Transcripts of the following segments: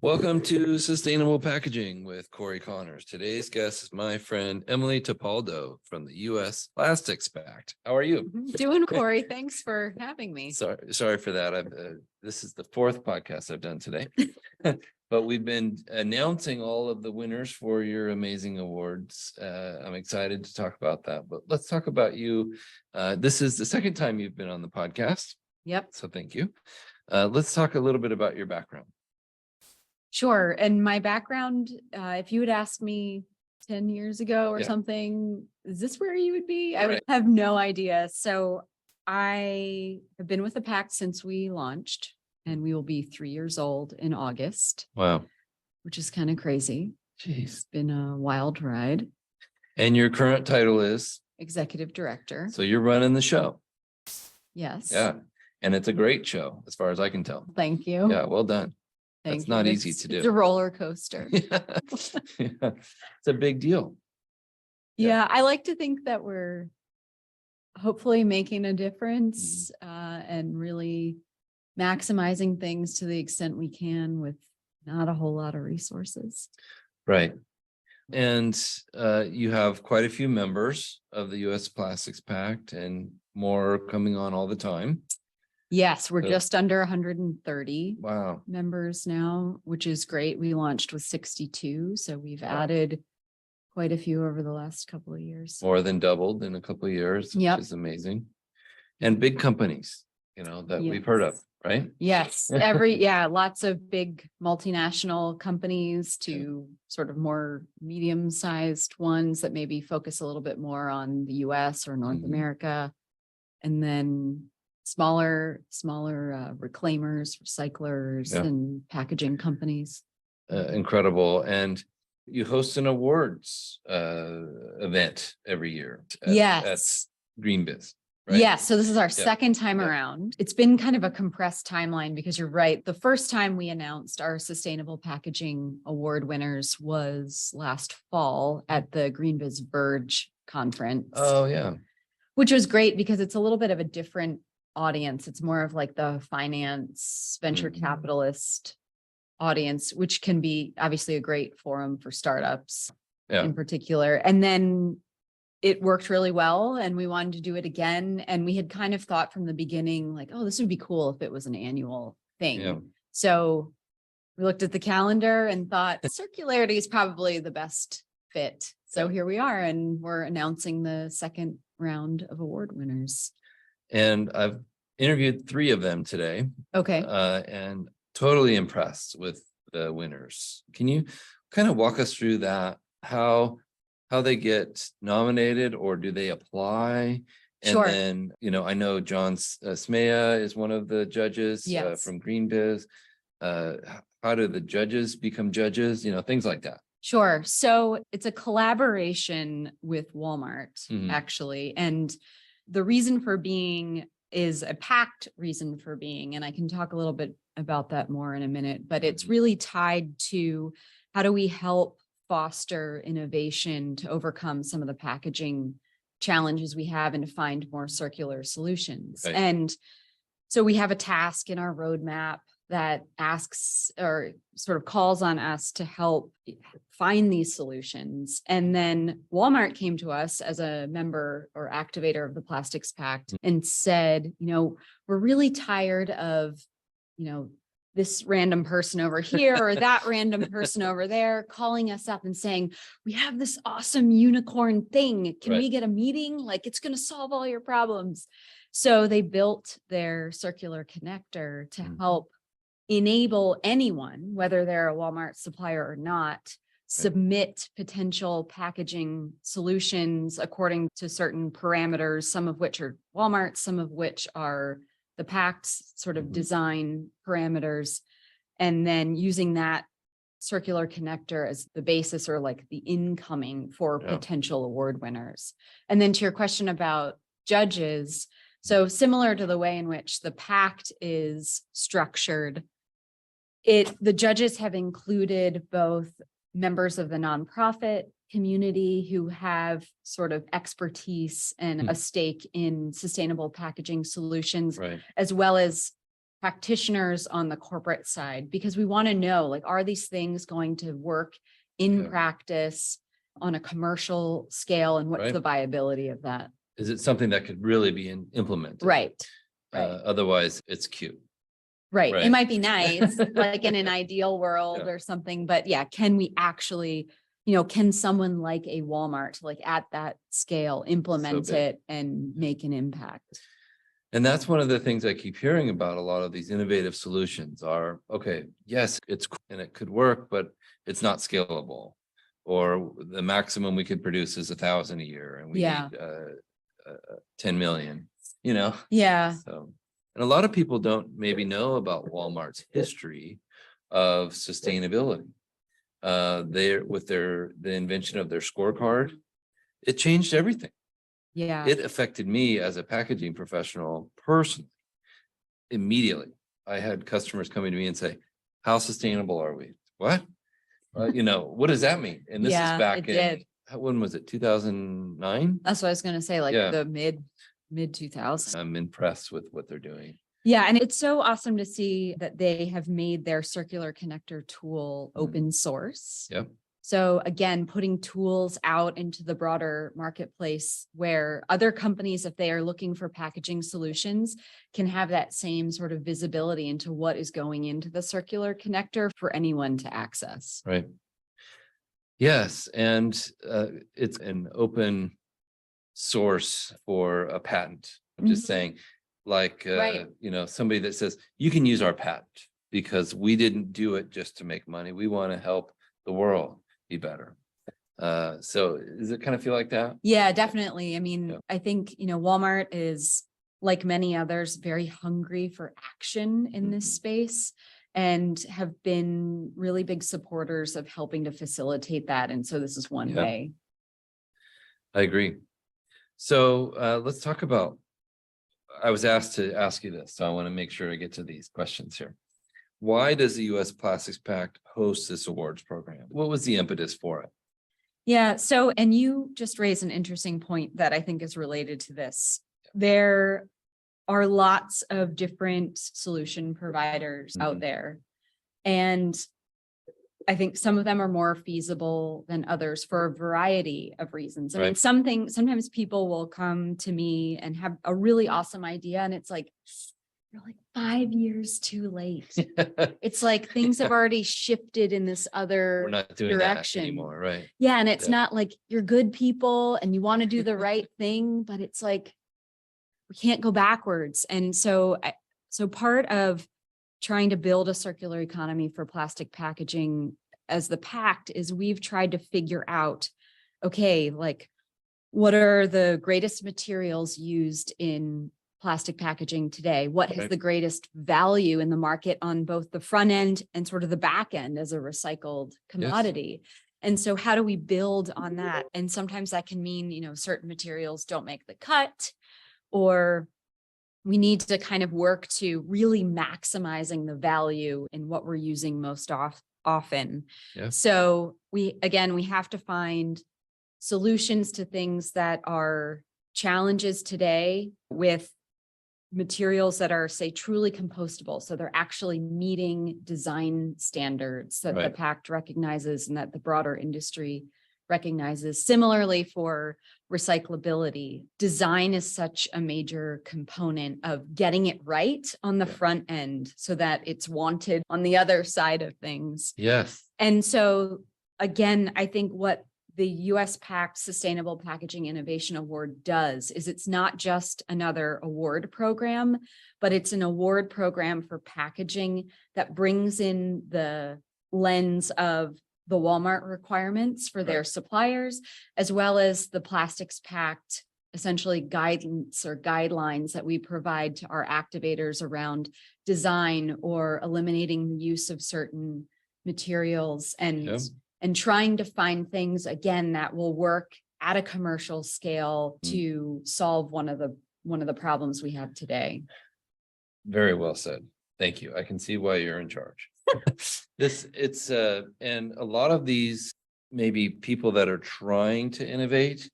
Welcome to Sustainable Packaging with Cory Connors. Today's guest is my friend Emily Tipaldo from the US Plastics Pact. How are you? Doing, Cory. Thanks for having me. Sorry for that. This is the fourth podcast I've done today, but we've been announcing all of the winners for your amazing awards. I'm excited to talk about that, but let's talk about you. This is the second time you've been on the podcast. Yep. So thank you. Let's talk a little bit about your background. Sure. And my background, if you had asked me 10 years ago or something, is this where you would be? I would have no idea. So I have been with the pact since we launched, and we will be 3 years old in August. Wow. Which is kind of crazy. Jeez. It's been a wild ride. And your current title is? Executive Director. So you're running the show. Yes. Yeah. And it's a great show, as far as I can tell. Thank you. Yeah, well done. Thank That's you. not easy to do. It's a roller coaster. Yeah. It's a big deal. Yeah, I like to think that we're hopefully making a difference and really maximizing things to the extent we can with not a whole lot of resources. Right. And you have quite a few members of the US Plastics Pact and more coming on all the time. Yes, we're just under 130 Wow. members now, which is great. We launched with 62, so we've added quite a few over the last couple of years. More than doubled in a couple of years, which is amazing. And big companies, that we've heard of, right? Yes, lots of big multinational companies to sort of more medium-sized ones that maybe focus a little bit more on the US or North America. And then smaller reclaimers, recyclers, and packaging companies. Incredible. And you host an awards event every year at GreenBiz, right? Yes. So this is our second time around. It's been kind of a compressed timeline because you're right. The first time we announced our Sustainable Packaging Award winners was last fall at the GreenBiz Verge conference. Oh, yeah. Which was great because it's a little bit of a different audience. It's more of like the finance venture capitalist audience, which can be obviously a great forum for startups in particular. And then it worked really well and we wanted to do it again. And we had kind of thought from the beginning, like, oh, this would be cool if it was an annual thing. Yeah. So we looked at the calendar and thought circularity is probably the best fit. So here we are, and we're announcing the second round of award winners. And I've interviewed 3 of them today. Okay. And totally impressed with the winners. Can you kind of walk us through that? How they get nominated, or do they apply? And then, I know John Smea is one of the judges from GreenBiz. How do the judges become judges? Things like that. Sure. So it's a collaboration with Walmart, actually. And the reason for being is a pact reason for being. And I can talk a little bit about that more in a minute, but it's really tied to how do we help foster innovation to overcome some of the packaging challenges we have and to find more circular solutions. Right. And so we have a task in our roadmap that asks or sort of calls on us to help find these solutions. And then Walmart came to us as a member or activator of the Plastics Pact and said, we're really tired of, this random person over here or that random person over there calling us up and saying, we have this awesome unicorn thing. Can we get a meeting? Like, it's going to solve all your problems. So they built their circular connector to help enable anyone, whether they're a Walmart supplier or not, submit potential packaging solutions according to certain parameters, some of which are Walmart, some of which are the Pact's sort of design parameters, and then using that circular connector as the basis or like the incoming for potential award winners. And then to your question about judges, so similar to the way in which the Pact is structured, the judges have included both members of the nonprofit community who have sort of expertise and a stake in sustainable packaging solutions, as well as practitioners on the corporate side, because we want to know, like, are these things going to work in practice on a commercial scale, and what's the viability of that? Is it something that could really be implemented? Right. Otherwise, it's cute. Right. It might be nice, like in an ideal world or something, but can we actually, can someone like a Walmart, like at that scale, implement it and make an impact? And that's one of the things I keep hearing about. A lot of these innovative solutions are, okay, yes, it's cool and it could work, but it's not scalable. Or the maximum we could produce is 1,000 a year, and we need 10 million, Yeah. So, and a lot of people don't maybe know about Walmart's history of sustainability. The invention of their scorecard, it changed everything. Yeah. It affected me as a packaging professional personally. Immediately, I had customers coming to me and say, "How sustainable are we?" What? What does that mean? And this is back in, when was it? 2009? That's what I was going to say, like the mid 2000s. I'm impressed with what they're doing. Yeah. And it's so awesome to see that they have made their circular connector tool open source. Yep. So again, putting tools out into the broader marketplace where other companies, if they are looking for packaging solutions, can have that same sort of visibility into what is going into the circular connector for anyone to access. Right. Yes. And it's an open source for a patent. I'm just saying, like, somebody that says, you can use our patent because we didn't do it just to make money. We want to help the world be better. So does it kind of feel like that? Yeah, definitely. I mean, I think, Walmart is, like many others, very hungry for action in this space, and have been really big supporters of helping to facilitate that. And so this is one way. I agree. So let's talk about, I was asked to ask you this, so I want to make sure I get to these questions here. Why does the US Plastics Pact host this awards program? What was the impetus for it? Yeah. So, and you just raised an interesting point that I think is related to this. There are lots of different solution providers out there. And I think some of them are more feasible than others for a variety of reasons. I mean, sometimes people will come to me and have a really awesome idea, and it's like, you're like 5 years too late. It's like things have already shifted in this other We're not doing direction that anymore, right? Yeah. And it's not like you're good people and you want to do the right thing, but it's like we can't go backwards. And so part of trying to build a circular economy for plastic packaging as the pact is we've tried to figure out, okay, like, what are the greatest materials used in plastic packaging today? What has the greatest value in the market on both the front end and sort of the back end as a recycled commodity? And so how do we build on that? And sometimes that can mean, certain materials don't make the cut, or we need to kind of work to really maximizing the value in what we're using most often. So we have to find solutions to things that are challenges today with materials that are, say, truly compostable. So they're actually meeting design standards that the pact recognizes and that the broader industry recognizes. Similarly, for recyclability, design is such a major component of getting it right on the front end so that it's wanted on the other side of things. Yes. And so again, I think what the US Pact Sustainable Packaging Innovation Award does is it's not just another award program, but it's an award program for packaging that brings in the lens of the Walmart requirements for their suppliers, as well as the Plastics Pact, essentially guidance or guidelines that we provide to our activators around design or eliminating the use of certain materials and trying to find things, again, that will work at a commercial scale to solve one of the problems we have today. Very well said. Thank you. I can see why you're in charge. And a lot of these maybe people that are trying to innovate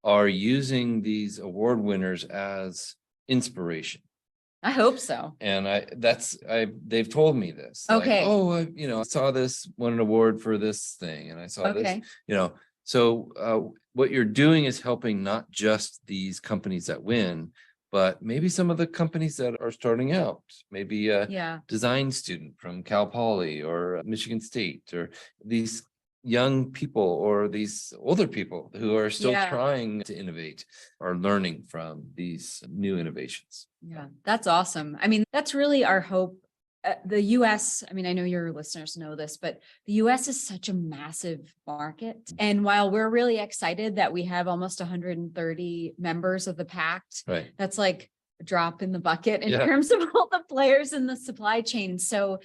are using these award winners as inspiration. I hope so. And they've told me this. Okay. Like, oh, I saw this, won an award for this thing, and I saw this, So what you're doing is helping not just these companies that win, but maybe some of the companies that are starting out, maybe a design student from Cal Poly or Michigan State, or these young people or these older people who are still trying to innovate are learning from these new innovations. Yeah, that's awesome. I mean, that's really our hope. The US, I mean, I know your listeners know this, but the US is such a massive market. And while we're really excited that we have almost 130 members of the pact, right, that's like a drop in the bucket in terms of all the players in the supply chain. So,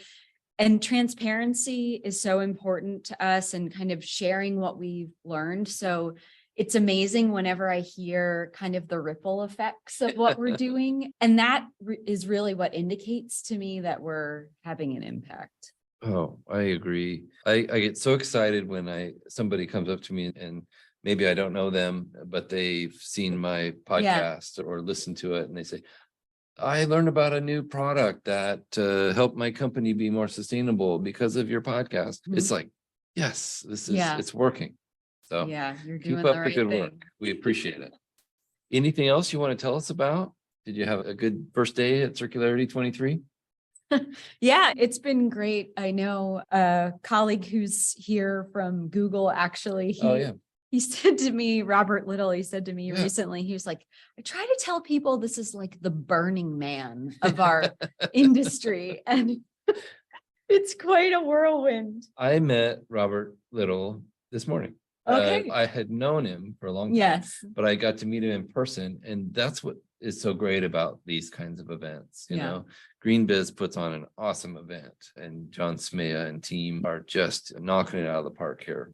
and transparency is so important to us, and kind of sharing what we've learned. So it's amazing whenever I hear kind of the ripple effects of what we're doing. And that is really what indicates to me that we're having an impact. Oh, I agree. I get so excited when somebody comes up to me, and maybe I don't know them, but they've seen my podcast or listened to it, and they say, I learned about a new product that helped my company be more sustainable because of your podcast. Mm-hmm. It's like, yes, it's working. So you're doing keep up the right good thing. work. We appreciate it. Anything else you want to tell us about? Did you have a good first day at Circularity 23? Yeah, it's been great. I know a colleague who's here from Google, actually, he said to me, Robert Little, he said to me recently, he was like, I try to tell people this is like the Burning Man of our industry. And it's quite a whirlwind. I met Robert Little this morning. Okay. I had known him for a long time, but I got to meet him in person. And that's what is so great about these kinds of events. You know, Green Biz puts on an awesome event, and John Smea and team are just knocking it out of the park here.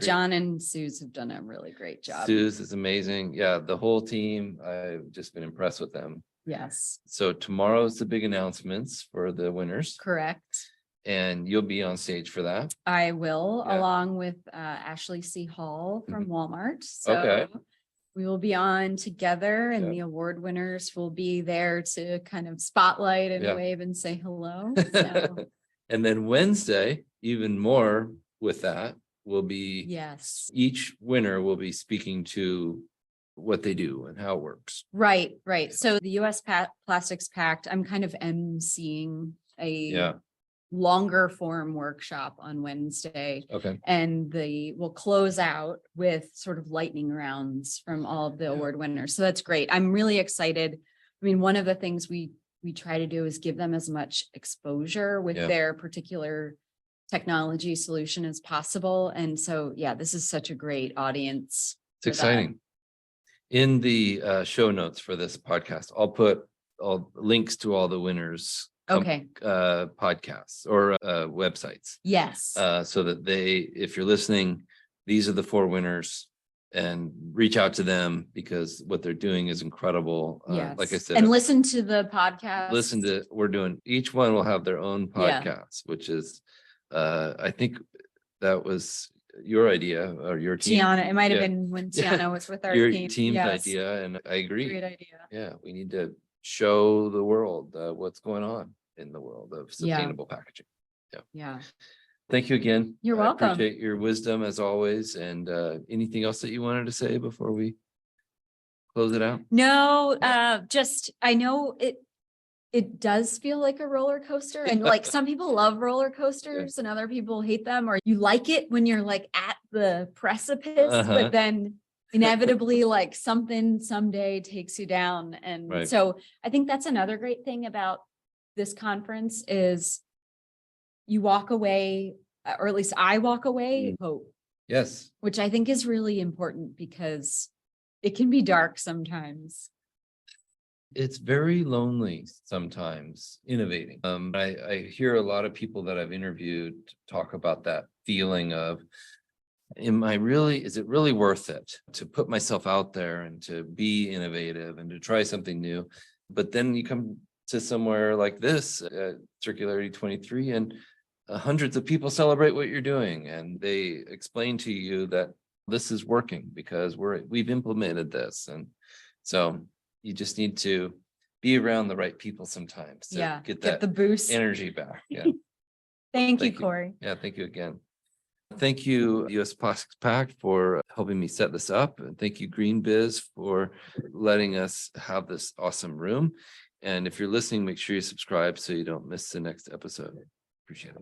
John and Suze have done a really great job. Suze is amazing. Yeah, the whole team, I've just been impressed with them. Yes. So tomorrow's the big announcements for the winners. Correct. And you'll be on stage for that. I will, along with Ashley C. Hall from Walmart. So we will be on together, and the award winners will be there to kind of spotlight and wave and say hello. So. And then Wednesday, even more with that, will be each winner will be speaking to what they do and how it works. Right. So the US Plastics Pact, I'm kind of emceeing a longer form workshop on Wednesday. Okay. And we'll close out with sort of lightning rounds from all of the award winners. So that's great. I'm really excited. I mean, one of the things we try to do is give them as much exposure with their particular technology solution as possible. And so, this is such a great audience. It's exciting. In the show notes for this podcast, I'll put all links to all the winners. Podcasts or websites. Yes. So that if you're listening, these are the 4 winners, and reach out to them because what they're doing is incredible. Like I said, and listen to the podcast. Each one will have their own podcast, which is, I think that was your idea or your team. Tiana, it might have been when Tiana was with our your team's idea, and I agree. Great idea. Yeah, we need to show the world what's going on in the world of sustainable packaging. Yeah. Thank you again. You're welcome. I appreciate your wisdom as always. And anything else that you wanted to say before we close it out? No, just I know it does feel like a roller coaster, and like some people love roller coasters and other people hate them, or you like it when you're like at the precipice, but then inevitably like something someday takes you down. And so I think that's another great thing about this conference is you walk away, or at least I walk away, hope. Yes. Which I think is really important because it can be dark sometimes. It's very lonely sometimes innovating. I hear a lot of people that I've interviewed talk about that feeling of, is it really worth it to put myself out there and to be innovative and to try something new? But then you come to somewhere like this, Circularity 23, and hundreds of people celebrate what you're doing, and they explain to you that this is working because we've implemented this. And so you just need to be around the right people sometimes to Yeah, get get that the boost. energy back. Yeah. Thank you, Thank you. Cory. Yeah, thank you again. Thank you, US Plastics Pact, for helping me set this up. And thank you, Green Biz, for letting us have this awesome room. And if you're listening, make sure you subscribe so you don't miss the next episode. Appreciate it.